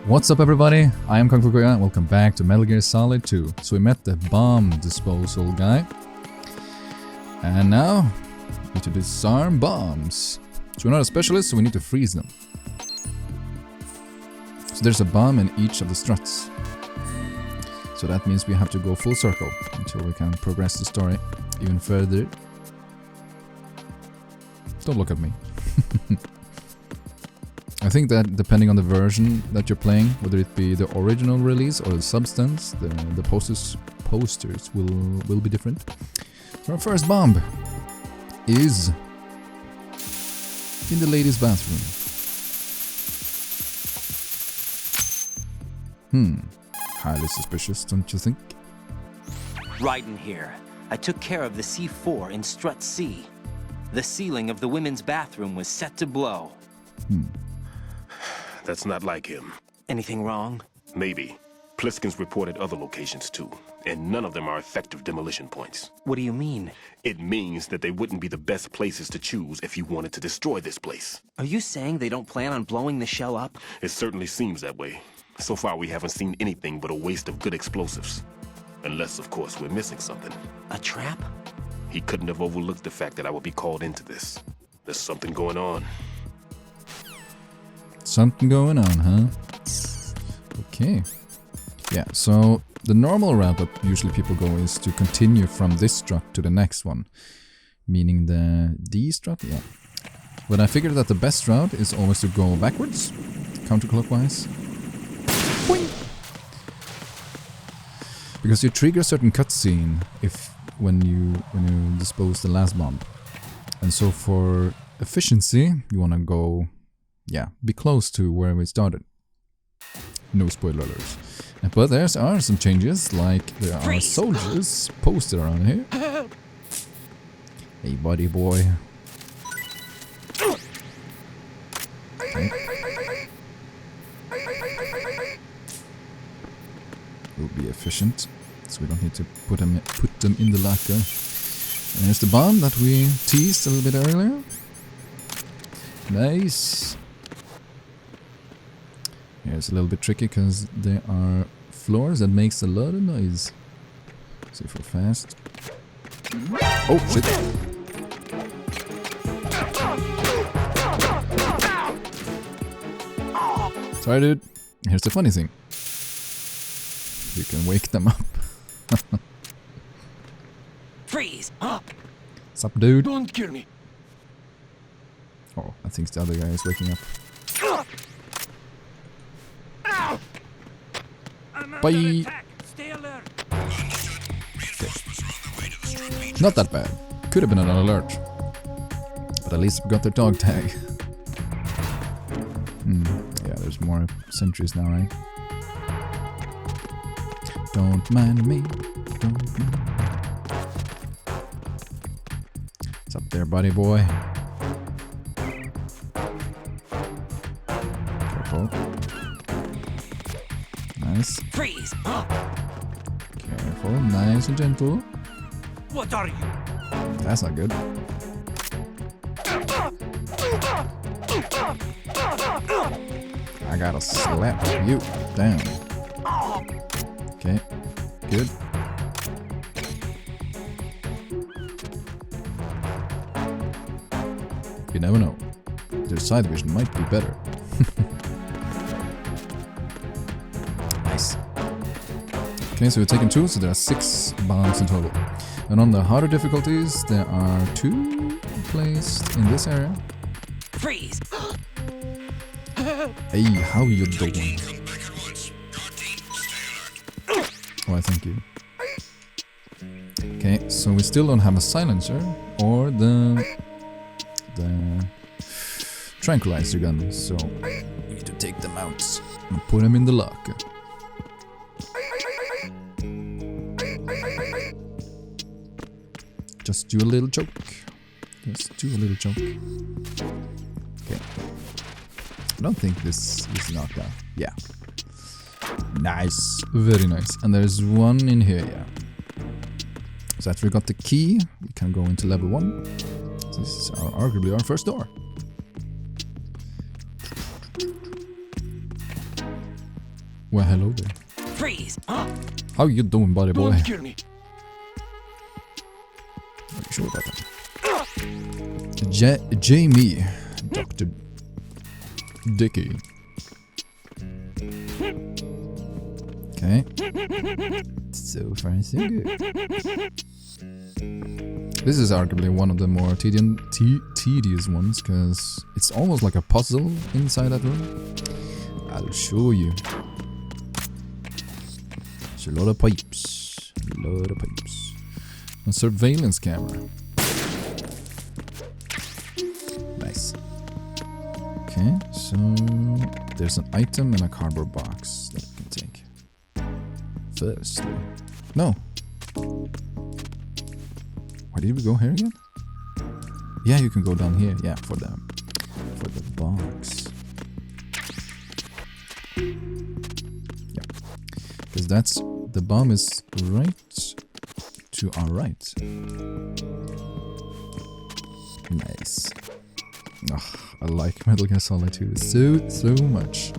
What's up everybody, I am KungFuKuya and welcome back to Metal Gear Solid 2. So we met the bomb disposal guy. And now, we need to disarm bombs. So we're not a specialist, so we need to freeze them. So there's a bomb in each of the struts. So that means we have to go full circle until we can progress the story even further. Don't look at me. I think that depending on the version that you're playing, whether it be the original release or the substance, the posters will be different. So our first bomb is in the ladies' bathroom. Highly suspicious, don't you think? Right in here. I took care of the C4 in strut C. The ceiling of the women's bathroom was set to blow. That's not like him. Anything wrong? Maybe. Pliskin's reported other locations too, and none of them are effective demolition points. What do you mean? It means that they wouldn't be the best places to choose if you wanted to destroy this place. Are you saying they don't plan on blowing the shell up? It certainly seems that way. So far we haven't seen anything but a waste of good explosives. Unless, of course, we're missing something. A trap? He couldn't have overlooked the fact that I would be called into this. There's something going on. Something going on, huh? Okay. Yeah, so the normal route that usually people go is to continue from this strut to the next one. Meaning the D strut, yeah. But I figured that the best route is always to go backwards, counterclockwise. Boing! Because you trigger a certain cutscene when you dispose the last bomb. And so for efficiency, you wanna go, yeah, be close to where we started. No spoiler alerts. But there are some changes, like there are soldiers posted around here. Hey buddy boy. Okay. We'll be efficient, so we don't need to put them in the locker. And here's the bomb that we teased a little bit earlier. Nice. Yeah, it's a little bit tricky because there are floors that makes a lot of noise. Let's see if we're fast. Oh shit! Sorry, dude. Here's the funny thing. You can wake them up. Freeze! Up! What's up, dude? Don't kill me. Oh, I think the other guy is waking up. Bye! Stay alert! Okay. Not that bad. Could have been an alert. But at least we got their dog tag. Yeah, there's more sentries now, right? Don't mind me. Don't mind me. What's up there, buddy boy? Careful. Nice. Freeze! Careful, nice and gentle. What are you? That's not good. I gotta slap you down. Okay, good. You never know. Their side vision might be better. Nice. Okay, so we're taking 2, so there are 6 bombs in total. And on the harder difficulties, there are 2 placed in this area. Freeze! Hey, how you doing? Why, thank you. Okay, so we still don't have a silencer or the tranquilizer gun, so we need to take them out and put them in the locker. Just do a little choke. Just do a little choke. Okay. I don't think this is knocked out. Yeah. Nice. Very nice. And there's one in here, yeah. So after we got the key, we can go into level 1. This is arguably our first door. Well, hello there. Freeze! Huh? How you doing, buddy boy? Don't kill me. Are you sure about that? Jamie. Dr. Dicky. Okay. So far, so good. This is arguably one of the more tedious ones, because it's almost like a puzzle inside that room. I'll show you. It's a lot of pipes. A lot of pipes. A surveillance camera. Nice. Okay, so there's an item in a cardboard box that you can take. Firstly. No. Where did we go here again? Yeah, you can go down here. Yeah, for the box. Yeah. Because that's the bomb is right to our right. Nice. Oh, I like Metal Gear Solid 2 so much.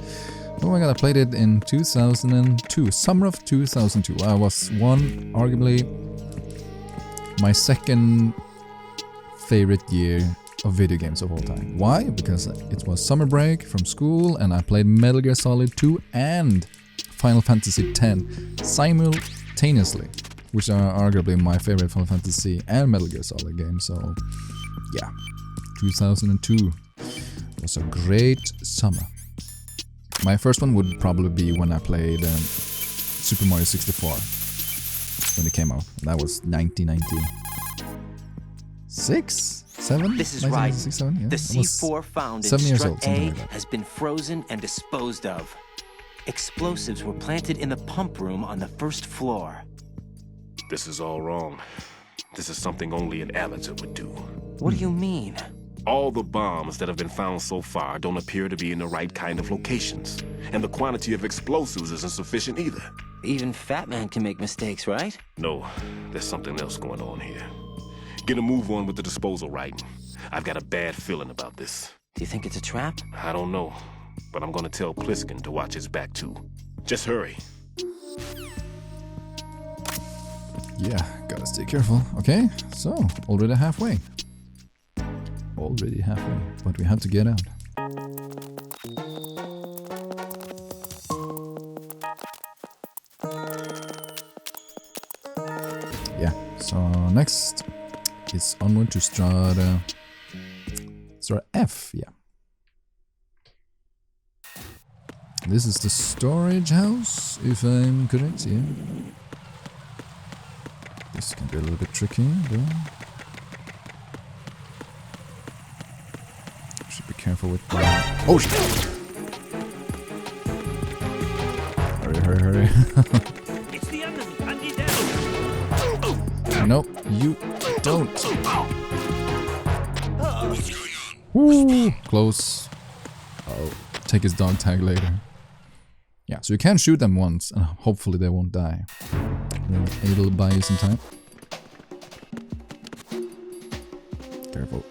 Oh my god, I played it in 2002, summer of 2002. I was arguably my second favorite year of video games of all time. Why? Because it was summer break from school and I played Metal Gear Solid 2 and Final Fantasy X simultaneously, which are arguably my favorite Final Fantasy and Metal Gear Solid games. So yeah, 2002 was a great summer. My first one would probably be when I played Super Mario 64 when it came out. That was 1996? 7? This is right. 1967? Yeah. The C4 found in 7 years strut old, something A like that. has been frozen and disposed of. Explosives were planted in the pump room on the first floor. This is all wrong. This is something only an amateur would do. What do you mean? All the bombs that have been found so far don't appear to be in the right kind of locations. And the quantity of explosives isn't sufficient either. Even Fat Man can make mistakes, right? No, there's something else going on here. Get a move on with the disposal right. I've got a bad feeling about this. Do you think it's a trap? I don't know, but I'm gonna tell Pliskin to watch his back too. Just hurry. Yeah, gotta stay careful. Okay, so already halfway. Already halfway, but we have to get out. Yeah, so next is onward to Strata F, yeah. This is the storage house, if I'm correct, yeah. This can be a little bit tricky, though. Should be careful with the... Oh shit! Hurry. It's the enemy! I need help! No, you don't. Woo! Close. I'll take his dog tag later. Yeah, so you can shoot them once, and hopefully they won't die. It'll buy you some time. Careful.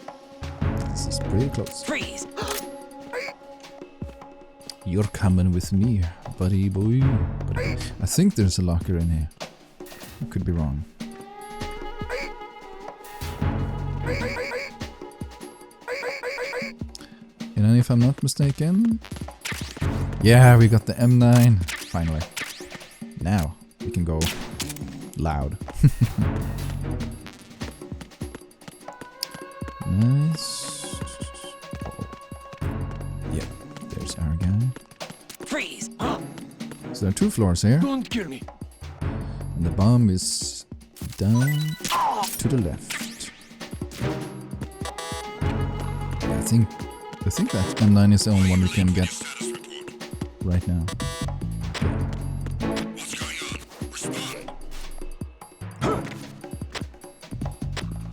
This is pretty close. Freeze! You're coming with me, buddy boy. I think there's a locker in here. I could be wrong. And if I'm not mistaken... Yeah, we got the M9. Finally. Now, we can go loud. Nice. Yeah, there's our guy. Freeze! So there are 2 floors here. Don't kill me. And the bomb is down to the left. Yeah, I think that M9 is the only one we can get right now. What's going on? Respond.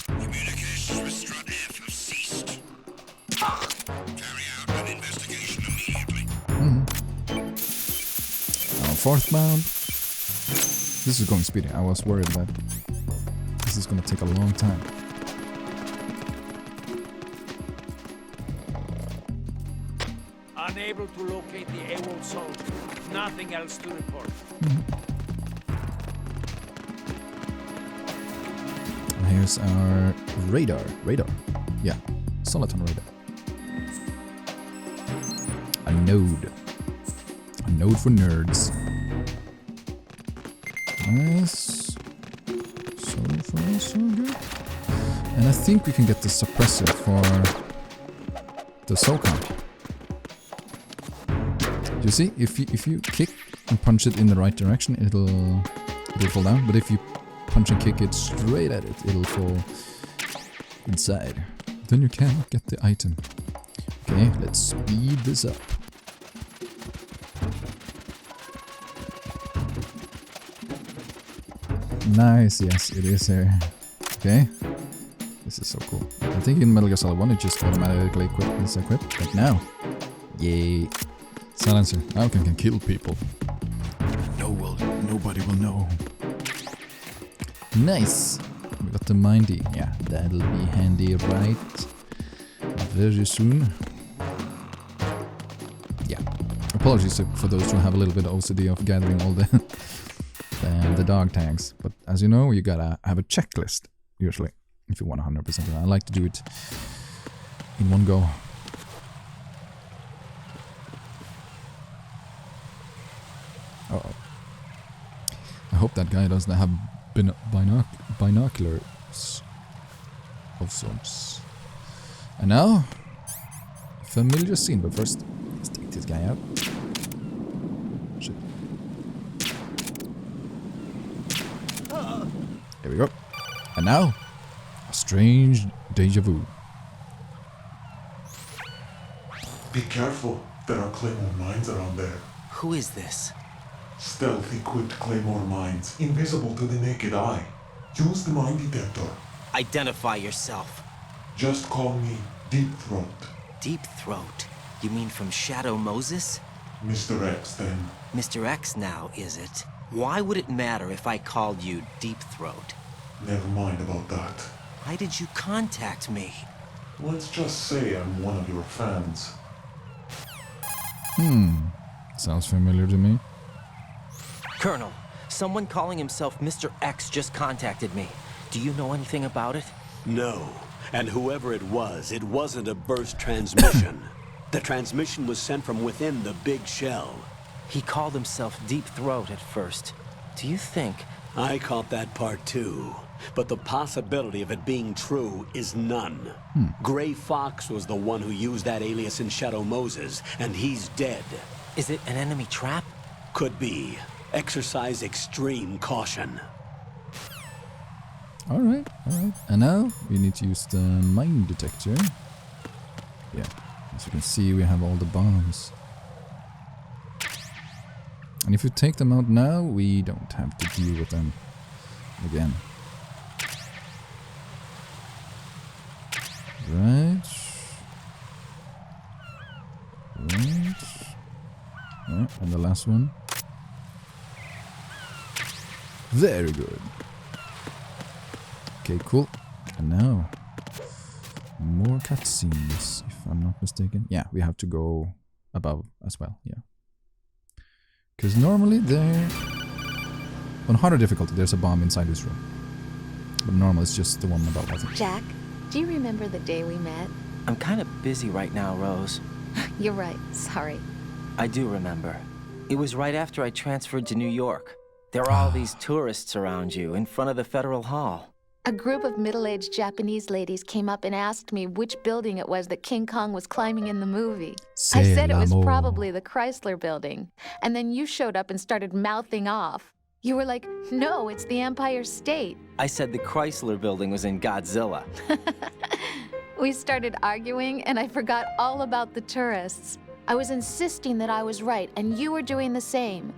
Communications with Strut F have ceased. Carry out an investigation immediately. Now, 4th bound. This is going speedy. I was worried that this is going to take a long time. Unable able to locate the AWOL zone. Nothing else to report. And here's our radar. Yeah, Soliton radar. A node. A node for nerds. Nice. So far, so good. And I think we can get the suppressor for the SOCOM. You see, if you kick and punch it in the right direction, it'll fall down. But if you punch and kick it straight at it, it'll fall inside. Then you can't get the item. Okay, let's speed this up. Nice, yes, it is here. Okay. This is so cool. I think in Metal Gear Solid 1 it just automatically is equipped, but now, yay. Silencer. Now can kill people. Nobody will know. Nice. We got the mindy. Yeah, that'll be handy right very soon. Yeah. Apologies for those who have a little bit of OCD of gathering all the dog tags, but as you know, you gotta have a checklist usually. If you want 100%, I like to do it in one go. Uh-oh. I hope that guy doesn't have binoculars of sorts. And now, familiar scene, but first, let's take this guy out. Shit. Here we go. And now, a strange deja vu. Be careful, there are claymore mines around there. Who is this? Stealth equipped claymore mines, invisible to the naked eye. Use the mine detector. Identify yourself. Just call me Deep Throat. Deep Throat? You mean from Shadow Moses? Mr. X, then. Mr. X now, is it? Why would it matter if I called you Deep Throat? Never mind about that. Why did you contact me? Let's just say I'm one of your fans. Sounds familiar to me. Colonel, someone calling himself Mr. X just contacted me. Do you know anything about it? No. And whoever it wasn't a burst transmission. The transmission was sent from within the big shell. He called himself Deep Throat at first. Do you think... I caught that part too. But the possibility of it being true is none. Gray Fox was the one who used that alias in Shadow Moses, and he's dead. Is it an enemy trap? Could be. Exercise extreme caution. Alright. And now we need to use the mine detector. Yeah, as you can see, we have all the bombs. And if you take them out now, we don't have to deal with them again. Right. Yeah, and the last one. Very good. Okay, cool. And now, more cutscenes, if I'm not mistaken. Yeah, we have to go above as well, yeah. Because normally there... On harder difficulty, there's a bomb inside this room. But normal, it's just the one above, I think. Jack, do you remember the day we met? I'm kind of busy right now, Rose. You're right, sorry. I do remember. It was right after I transferred to New York. There were all these tourists around you in front of the Federal Hall. A group of middle-aged Japanese ladies came up and asked me which building it was that King Kong was climbing in the movie. I said it was probably the Chrysler Building. And then you showed up and started mouthing off. You were like, no, it's the Empire State. I said the Chrysler Building was in Godzilla. We started arguing, and I forgot all about the tourists. I was insisting that I was right, and you were doing the same.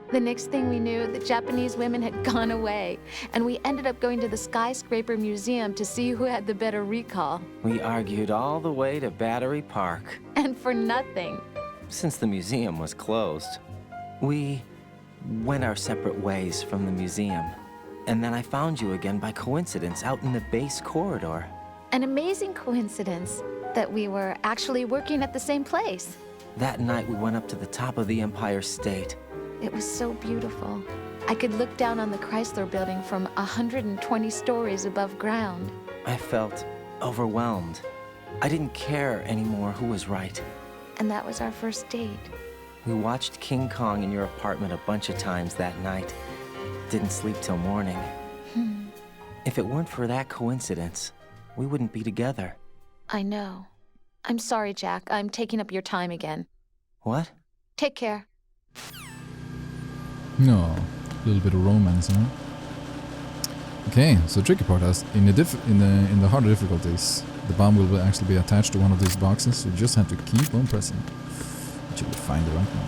The next thing we knew, the Japanese women had gone away, and we ended up going to the Skyscraper Museum to see who had the better recall. We argued all the way to Battery Park. And for nothing. Since the museum was closed, we went our separate ways from the museum. And then I found you again by coincidence out in the base corridor. An amazing coincidence that we were actually working at the same place. That night we went up to the top of the Empire State. It was so beautiful. I could look down on the Chrysler Building from 120 stories above ground. I felt overwhelmed. I didn't care anymore who was right. And that was our first date. We watched King Kong in your apartment a bunch of times that night. Didn't sleep till morning. If it weren't for that coincidence, we wouldn't be together. I know. I'm sorry, Jack. I'm taking up your time again. What? Take care. No, a little bit of romance, huh? Okay, so tricky part is in the harder difficulties, the bomb will actually be attached to one of these boxes. So you just have to keep on pressing until you find the right one.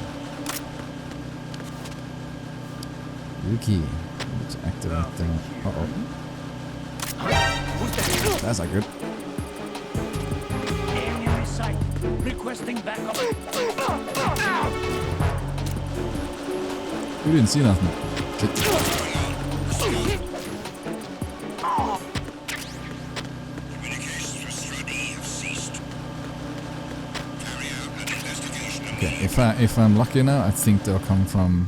Yuki, to activate the. That's not good. Enemy sight. Requesting backup. You didn't see nothing. Shit. Communications with Threat E have ceased. Carry out an investigation. Okay, if I'm lucky now, I think they'll come from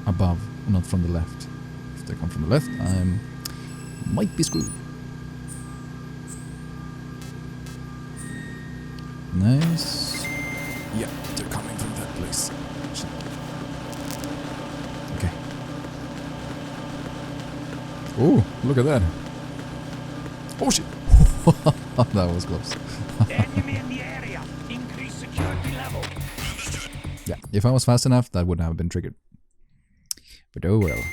above, not from the left. If they come from the left, I might be screwed. Nice. Yeah, they're coming from that place. Shit. Okay. Oh, look at that. Oh shit. That was close. Enemy in the area. Increase security level. Yeah, if I was fast enough, that wouldn't have been triggered. But oh well.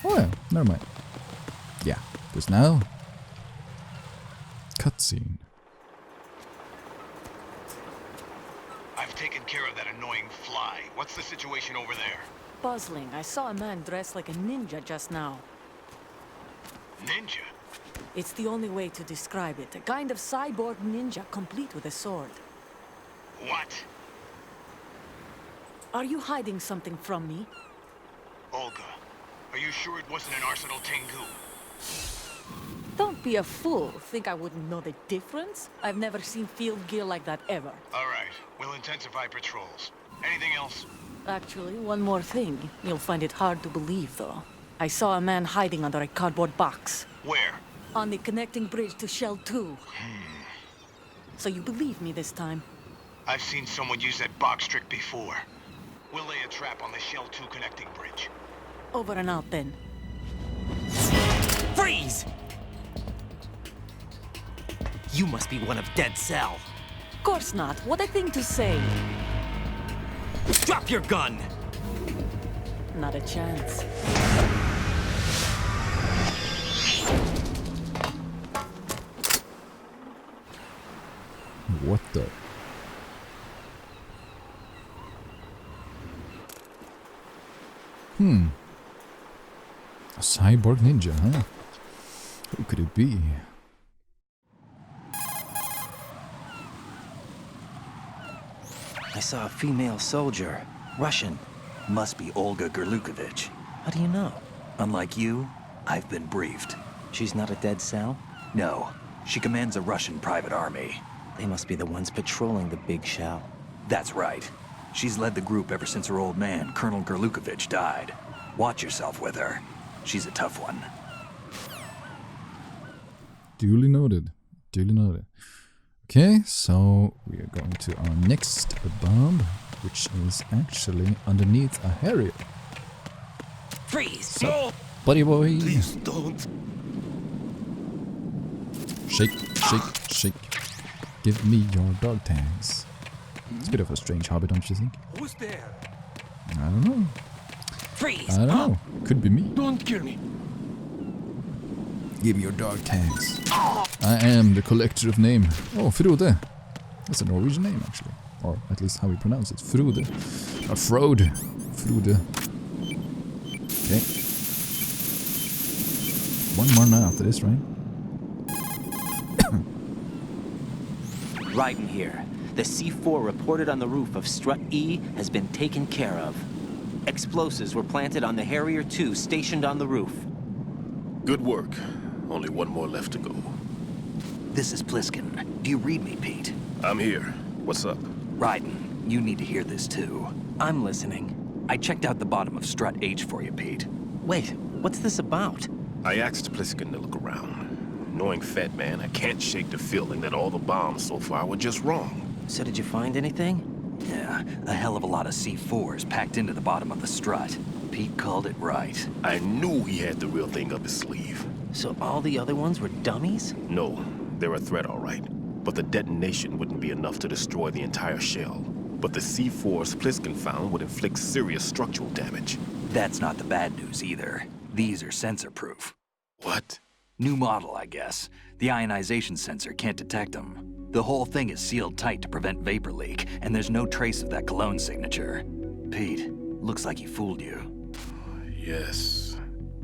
Oh well, never mind. Yeah, because now... Cutscene. I've taken care of that annoying fly. What's the situation over there? Puzzling. I saw a man dressed like a ninja just now. Ninja? It's the only way to describe it. A kind of cyborg ninja complete with a sword. What? Are you hiding something from me? Olga, are you sure it wasn't an Arsenal Tengu? Don't be a fool. Think I wouldn't know the difference? I've never seen field gear like that ever. All right, we'll intensify patrols. Anything else? Actually, one more thing. You'll find it hard to believe, though. I saw a man hiding under a cardboard box. Where? On the connecting bridge to Shell 2. So you believe me this time? I've seen someone use that box trick before. We'll lay a trap on the Shell 2 connecting bridge. Over and out, then. Freeze! You must be one of Dead Cell. Of course not. What a thing to say. Drop your gun! Not a chance. What the? A cyborg ninja, huh? Who could it be? I saw a female soldier. Russian. Must be Olga Gerlukovich. How do you know? Unlike you, I've been briefed. She's not a Dead Cell? No, she commands a Russian private army. They must be the ones patrolling the Big Shell. That's right. She's led the group ever since her old man, Colonel Gerlukovich, died. Watch yourself with her. She's a tough one. Duly noted. Duly noted. Okay, so we are going to our next bomb, which is actually underneath a Harrier. Freeze! So, buddy boy. Please don't. Shake, shake, shake. Give me your dog tags. It's a bit of a strange hobby, don't you think? Who's there? I don't know. Freeze! I don't know. Could be me. Don't kill me. Give me your dog tags. I am the collector of name. Oh, Frode. That's a Norwegian name, actually. Or at least how we pronounce it. Frode. Or Frode. Frode. Okay. One more now after this, right? Raiden here. The C4 reported on the roof of Strut E has been taken care of. Explosives were planted on the Harrier 2 stationed on the roof. Good work. Only one more left to go. This is Pliskin. Do you read me, Pete? I'm here. What's up? Raiden, You need to hear this too. I'm listening. I checked out the bottom of Strut H for you, Pete. Wait, what's this about? I asked Pliskin to look around. Knowing Fat Man, I can't shake the feeling that all the bombs so far were just wrong. So did you find anything? Yeah, a hell of a lot of C4s packed into the bottom of the strut. Pete called it right. I knew he had the real thing up his sleeve. So all the other ones were dummies? No, they're a threat, all right. But the detonation wouldn't be enough to destroy the entire shell. But the C4s Pliskin found would inflict serious structural damage. That's not the bad news either. These are sensor-proof. What? New model, I guess. The ionization sensor can't detect them. The whole thing is sealed tight to prevent vapor leak, and there's no trace of that cologne signature. Pete, looks like he fooled you. Yes.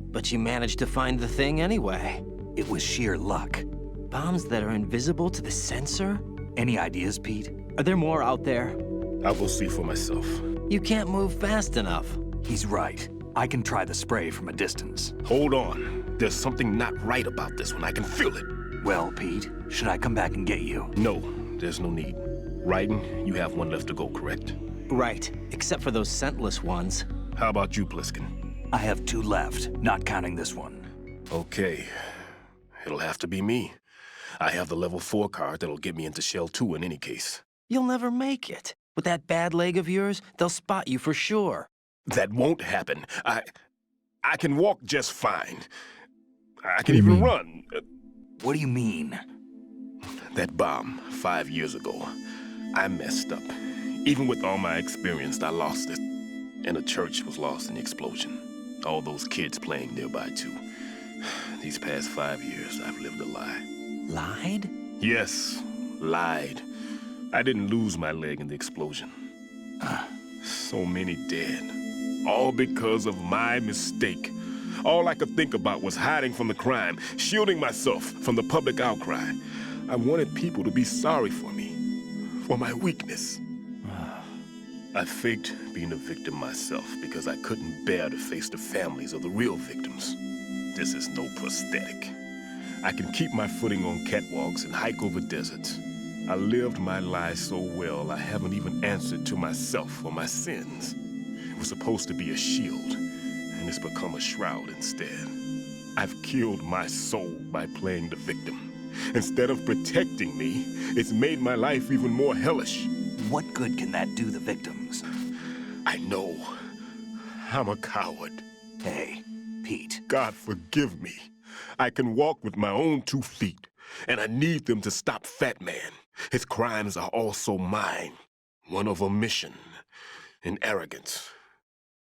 But you managed to find the thing anyway. It was sheer luck. Bombs that are invisible to the sensor? Any ideas, Pete? Are there more out there? I'll go see for myself. You can't move fast enough. He's right. I can try the spray from a distance. Hold on. There's something not right about this one. I can feel it. Well, Pete, should I come back and get you? No, there's no need. Raiden, you have one left to go, correct? Right, except for those scentless ones. How about you, Pliskin? I have 2 left, not counting this one. Okay. It'll have to be me. I have the level 4 card that'll get me into Shell 2 in any case. You'll never make it. With that bad leg of yours, they'll spot you for sure. That won't happen. I can walk just fine. I can even run. What do you mean? That bomb 5 years ago, I messed up. Even with all my experience, I lost it. And the church was lost in the explosion. All those kids playing nearby, too. These past 5 years, I've lived a lie. Lied? Yes, lied. I didn't lose my leg in the explosion. So many dead. All because of my mistake. All I could think about was hiding from the crime, shielding myself from the public outcry. I wanted people to be sorry for me, for my weakness. I faked being a victim myself because I couldn't bear to face the families of the real victims. This is no prosthetic. I can keep my footing on catwalks and hike over deserts. I lived my lie so well I haven't even answered to myself for my sins. It was supposed to be a shield, and it's become a shroud instead. I've killed my soul by playing the victim. Instead of protecting me, it's made my life even more hellish. What good can that do the victims? I know. I'm a coward. Hey, Pete. God forgive me. I can walk with my own 2 feet, and I need them to stop Fat Man. His crimes are also mine. One of omission and arrogance.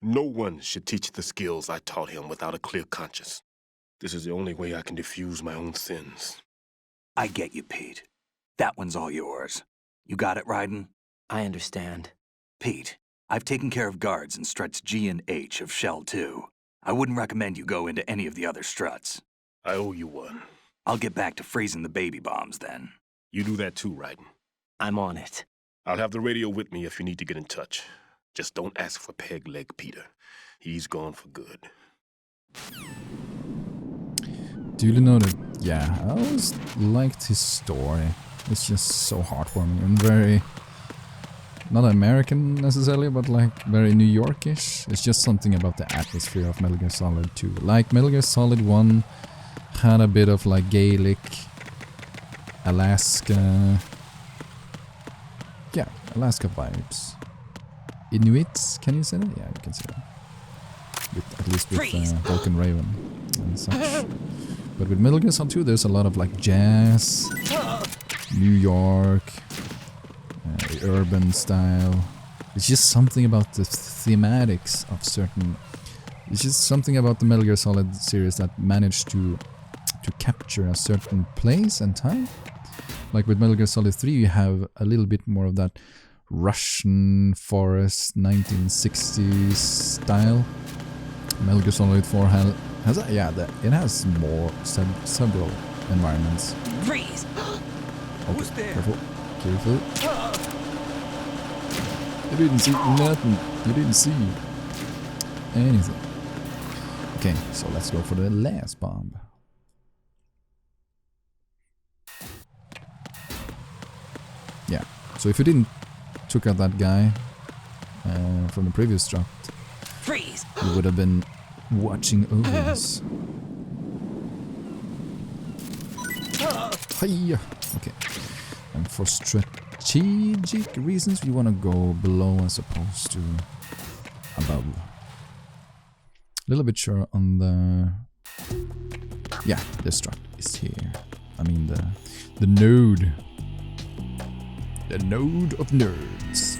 No one should teach the skills I taught him without a clear conscience. This is the only way I can diffuse my own sins. I get you, Pete. That one's all yours. You got it, Raiden? I understand. Pete, I've taken care of guards in struts G and H of Shell 2. I wouldn't recommend you go into any of the other struts. I owe you one. I'll get back to freezing the baby bombs then. You do that too, Raiden. I'm on it. I'll have the radio with me if you need to get in touch. Just don't ask for Peg Leg Peter. He's gone for good. Duly noted. Yeah, I always liked his story. It's just so heartwarming and very... not American necessarily, but like very New Yorkish. It's just something about the atmosphere of Metal Gear Solid 2. Like Metal Gear Solid 1 had a bit of like Gaelic, Alaska... yeah, Alaska vibes. Inuits, can you say that? Yeah, you can say that. At least with Vulcan Raven and such. But with Metal Gear Solid 2 there's a lot of like jazz, New York, urban style. It's just something about the thematics of certain... it's just something about the Metal Gear Solid series that managed to capture a certain place and time. Like with Metal Gear Solid 3 you have a little bit more of that Russian forest 1960s style. Metal Gear Solid 4 has it has more several environments. Freeze! Okay, Who's there? Careful. You didn't see nothing. You didn't see anything. Okay, so let's go for the last bomb. Yeah, so if you didn't took out that guy from the previous draft, Freeze! you would have been watching over us. Hiya. Okay. And for strategic reasons, we want to go below as opposed to above. A little bit sure on the... Yeah, the strut is here. I mean the node. The node of nerds.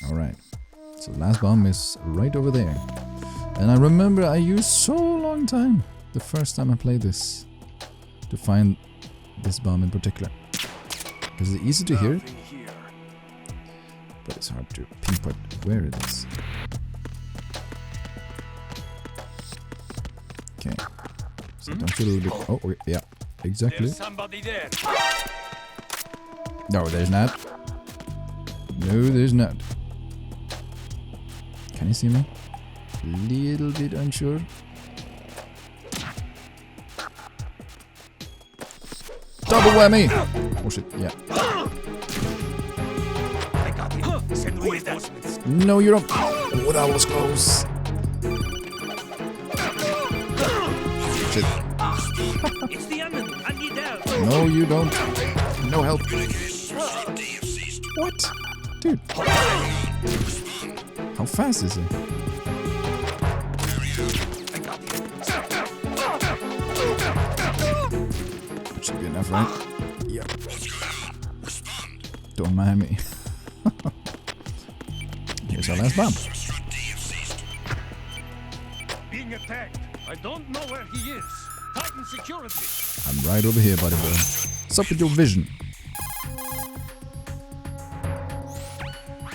Alright. So the last bomb is right over there. And I remember I used so long time the first time I played this to find this bomb in particular. Because it's easy to hear it, but it's hard to pinpoint where it is. Okay. So don't feel a little bit... Oh, yeah. Exactly. There's somebody there. No, there's not. No, there's not. Can you see me? Little bit unsure. Double whammy! Oh shit, yeah. I got him. Send reinforcements. No, you don't. Oh, that was close. Shit. It's the enemy. I need help. No, you don't. No help. What? Dude. How fast is he? That should be enough, right? Yep. Don't mind me. Here's our last bomb. Being attacked. I don't know where he is. Tighten security. I'm right over here, buddy boy. What's up with your vision?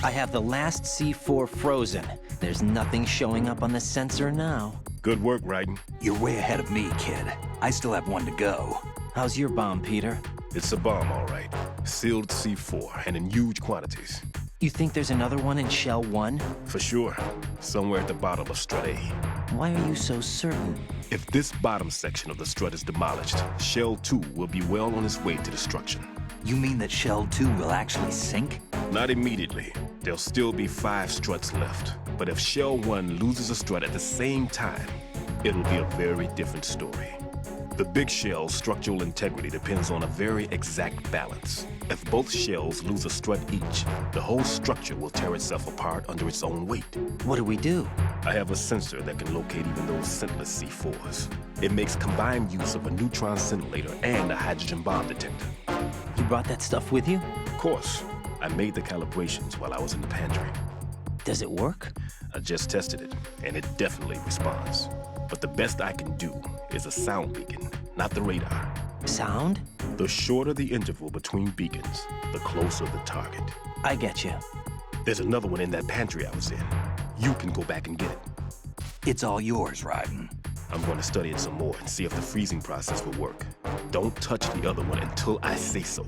I have the last C4 frozen. There's nothing showing up on the sensor now. Good work, Raiden. You're way ahead of me, kid. I still have one to go. How's your bomb, Peter? It's a bomb, all right. Sealed C4, and in huge quantities. You think there's another one in Shell 1? For sure. Somewhere at the bottom of Strut A. Why are you so certain? If this bottom section of the strut is demolished, Shell 2 will be well on its way to destruction. You mean that Shell 2 will actually sink? Not immediately. There'll still be 5 struts left. But if Shell 1 loses a strut at the same time, it'll be a very different story. The big shell's structural integrity depends on a very exact balance. If both shells lose a strut each, the whole structure will tear itself apart under its own weight. What do we do? I have a sensor that can locate even those scentless C4s. It makes combined use of a neutron scintillator and a hydrogen bomb detector. You brought that stuff with you? Of course. I made the calibrations while I was in the pantry. Does it work? I just tested it, and it definitely responds. But the best I can do is a sound beacon, not the radar. Sound? The shorter the interval between beacons, the closer the target. I get you. There's another one in that pantry I was in. You can go back and get it. It's all yours, Raiden. I'm going to study it some more and see if the freezing process will work. Don't touch the other one until I say so.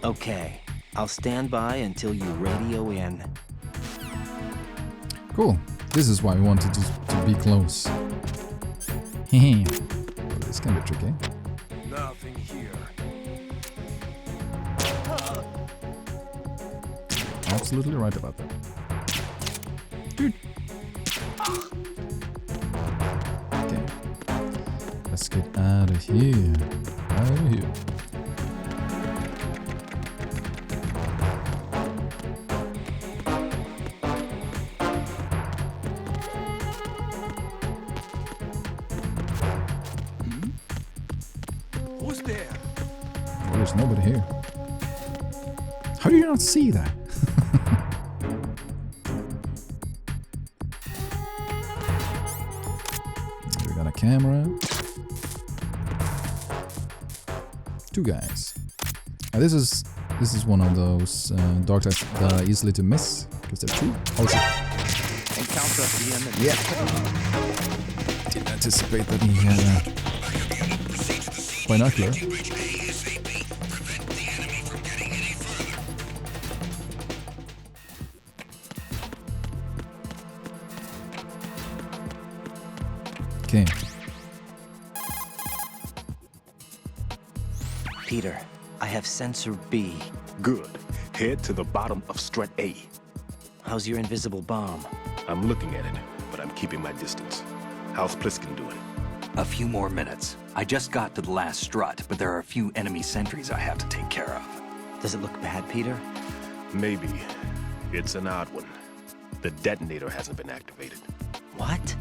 Okay. I'll stand by until you radio in. Cool. This is why we wanted to be close. Hehe. Well, this can be tricky. Nothing here. Absolutely right about that. Dude. Okay. Let's get out of here. Out of here. Who's there? Well, there's nobody here. How do you not see that? We got a camera. 2 guys. This is one of those dark sides that are easily to miss because they're 2. Also, Encounter at the end. yeah. Didn't anticipate that he had a binocular. Okay. Peter, I have sensor B. Good. Head to the bottom of strut A. How's your invisible bomb? I'm looking at it, but I'm keeping my distance. How's Pliskin doing? A few more minutes. I just got to the last strut, but there are a few enemy sentries I have to take care of. Does it look bad, Peter? Maybe. It's an odd one. The detonator hasn't been activated. What?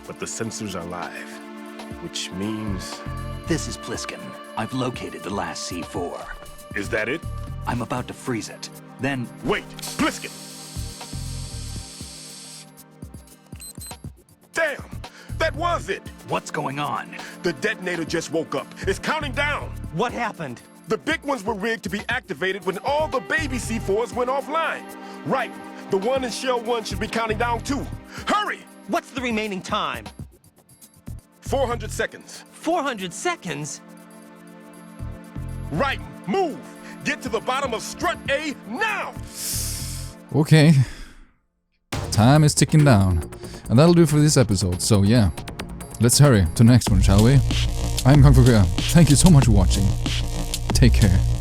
But the sensors are live, which means... This is Pliskin. I've located the last C4. Is that it? I'm about to freeze it. Then... Wait! Pliskin! Damn! That was it! What's going on? The detonator just woke up. It's counting down! What happened? The big ones were rigged to be activated when all the baby C4s went offline. Right. The one in Shell 1 should be counting down too. Hurry! What's the remaining time? 400 seconds. 400 seconds? Right. Move! Get to the bottom of strut A now! Okay. Time is ticking down. And that'll do for this episode, so yeah. Let's hurry to the next one, shall we? I'm KungFuKuya. Thank you so much for watching. Take care.